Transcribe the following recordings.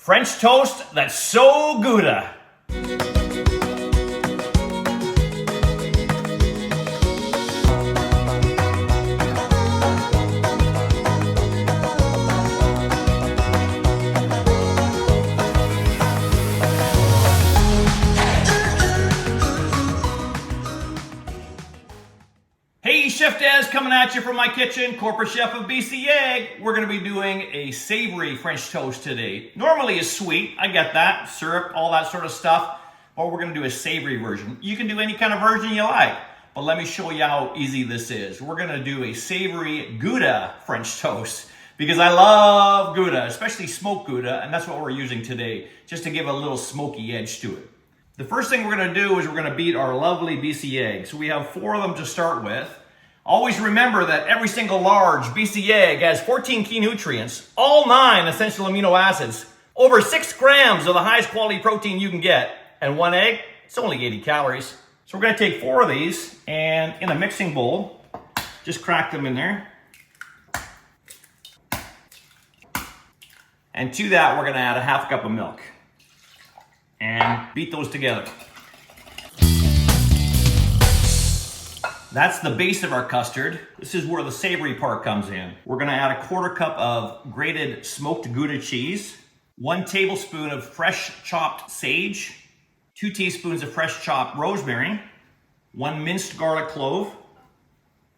French toast that's so Gouda. Hey, Chef Dez coming at you from my kitchen, corporate chef of BC Egg. We're gonna be doing a savory French toast today. Normally it's sweet, I get that, syrup, all that sort of stuff, but we're gonna do a savory version. You can do any kind of version you like, but let me show you how easy this is. We're gonna do a savory Gouda French toast because I love Gouda, especially smoked Gouda, and that's what we're using today, just to give a little smoky edge to it. The first thing we're gonna do is we're gonna beat our lovely BC eggs. So we have 4 of them to start with. Always remember that every single large BC egg has 14 key nutrients, all 9 essential amino acids, over 6 grams of the highest quality protein you can get, and 1 egg, it's only 80 calories. So we're gonna take 4 of these and in a mixing bowl, just crack them in there. And to that, we're gonna add a half cup of milk and beat those together. That's the base of our custard. This is where the savory part comes in. We're gonna add a 1/4 cup of grated smoked Gouda cheese, 1 tablespoon of fresh chopped sage, 2 teaspoons of fresh chopped rosemary, 1 minced garlic clove,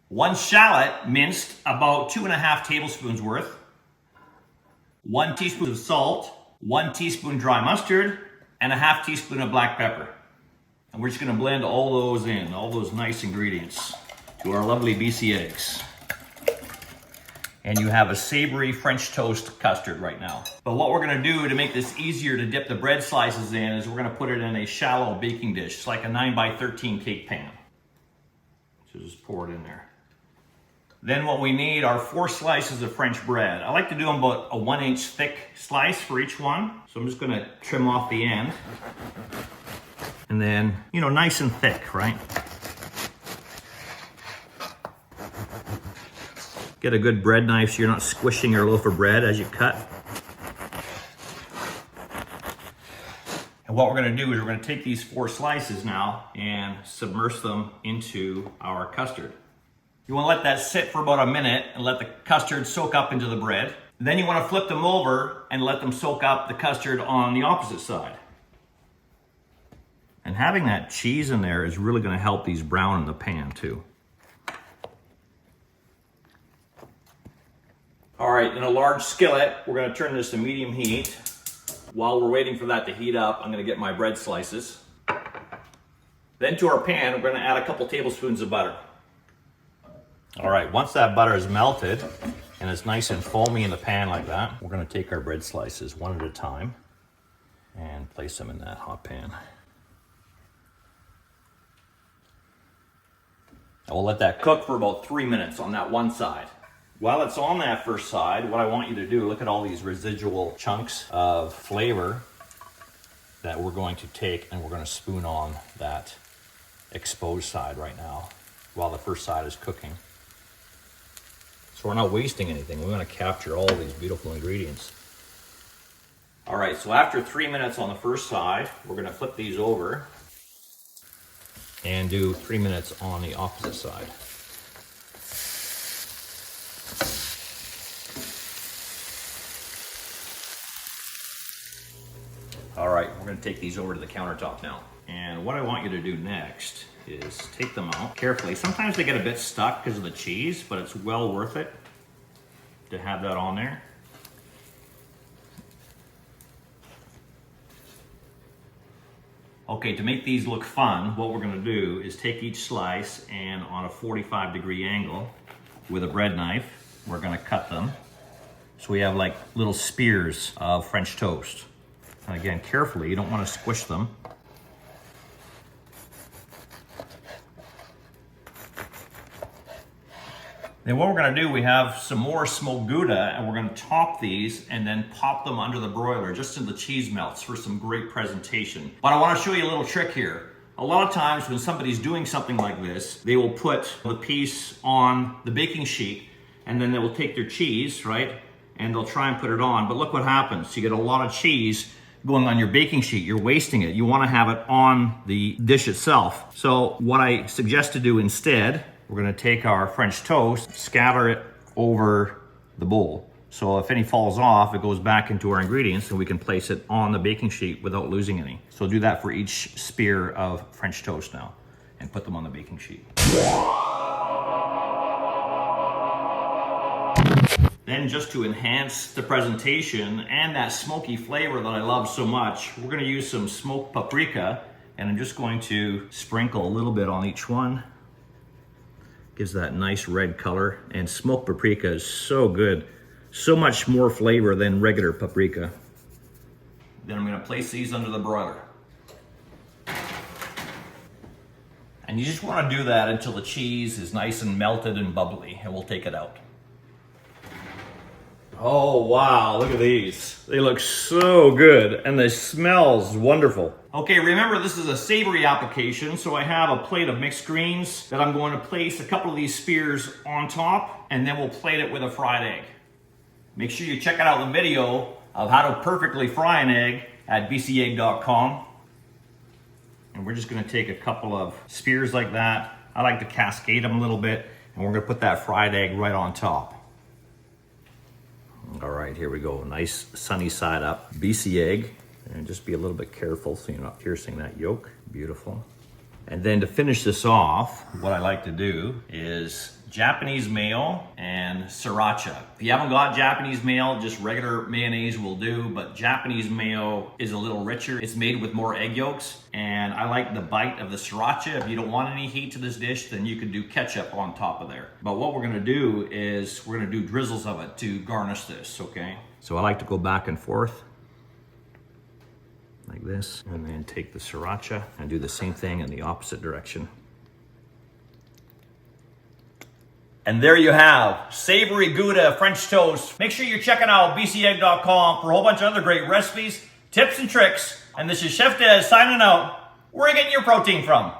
1 shallot minced, about 2.5 tablespoons worth, 1 teaspoon of salt, 1 teaspoon dry mustard, and a 1/2 teaspoon of black pepper. And we're just gonna blend all those in, all those nice ingredients to our lovely BC eggs. And you have a savory French toast custard right now. But what we're gonna do to make this easier to dip the bread slices in is we're gonna put it in a shallow baking dish. It's like a 9x13 cake pan. So just pour it in there. Then what we need are 4 slices of French bread. I like to do them about a 1-inch thick slice for each one. So I'm just gonna trim off the end. And then, nice and thick, right? Get a good bread knife so you're not squishing your loaf of bread as you cut. And what we're gonna do is we're gonna take these 4 slices now and submerge them into our custard. You wanna let that sit for about a minute and let the custard soak up into the bread. Then you wanna flip them over and let them soak up the custard on the opposite side. And having that cheese in there is really gonna help these brown in the pan too. All right, in a large skillet, we're gonna turn this to medium heat. While we're waiting for that to heat up, I'm gonna get my bread slices. Then to our pan, we're gonna add a couple tablespoons of butter. All right, once that butter is melted and it's nice and foamy in the pan like that, we're gonna take our bread slices one at a time and place them in that hot pan. And we'll let that cook for about 3 minutes on that one side. While it's on that first side, what I want you to do, look at all these residual chunks of flavor that we're going to take and we're going to spoon on that exposed side right now while the first side is cooking. So we're not wasting anything. We want to capture all these beautiful ingredients. All right, so after 3 minutes on the first side, we're going to flip these over and do 3 minutes on the opposite side. All right, we're gonna take these over to the countertop now. And what I want you to do next is take them out carefully. Sometimes they get a bit stuck because of the cheese, but it's well worth it to have that on there. Okay, to make these look fun, what we're gonna do is take each slice and on a 45-degree angle with a bread knife, we're gonna cut them. So we have like little spears of French toast. And again, carefully, you don't wanna squish them. Then what we're gonna do, we have some more smoked Gouda and we're gonna top these and then pop them under the broiler just until the cheese melts for some great presentation. But I wanna show you a little trick here. A lot of times when somebody's doing something like this, they will put the piece on the baking sheet and then they will take their cheese, right? and they'll try and put it on, but look what happens. You get a lot of cheese going on your baking sheet. You're wasting it. You want to have it on the dish itself. So what I suggest to do instead, we're going to take our French toast, scatter it over the bowl. So if any falls off, it goes back into our ingredients and we can place it on the baking sheet without losing any. So do that for each spear of French toast now and put them on the baking sheet. Then just to enhance the presentation and that smoky flavor that I love so much, we're gonna use some smoked paprika, and I'm just going to sprinkle a little bit on each one. Gives that nice red color, and smoked paprika is so good. So much more flavor than regular paprika. Then I'm gonna place these under the broiler. And you just wanna do that until the cheese is nice and melted and bubbly, and we'll take it out. Oh wow, look at these. They look so good, and the smell's wonderful. Okay, remember this is a savory application, so I have a plate of mixed greens that I'm going to place a couple of these spears on top, and then we'll plate it with a fried egg. Make sure you check out the video of how to perfectly fry an egg at bcegg.com. And we're just gonna take a couple of spears like that. I like to cascade them a little bit, and we're gonna put that fried egg right on top. All right, here we go. Nice sunny side up. BC egg, and just be a little bit careful so you're not piercing that yolk. Beautiful. And then to finish this off, what I like to do is Japanese mayo and sriracha. If you haven't got Japanese mayo, just regular mayonnaise will do, but Japanese mayo is a little richer. It's made with more egg yolks, and I like the bite of the sriracha. If you don't want any heat to this dish, then you can do ketchup on top of there. But what we're gonna do is we're gonna do drizzles of it to garnish this, okay? So I like to go back and forth like this, and then take the sriracha and do the same thing in the opposite direction. And there you have savory Gouda French toast. Make sure you're checking out bcegg.com for a whole bunch of other great recipes, tips, and tricks. And this is Chef Dez signing out. Where are you getting your protein from?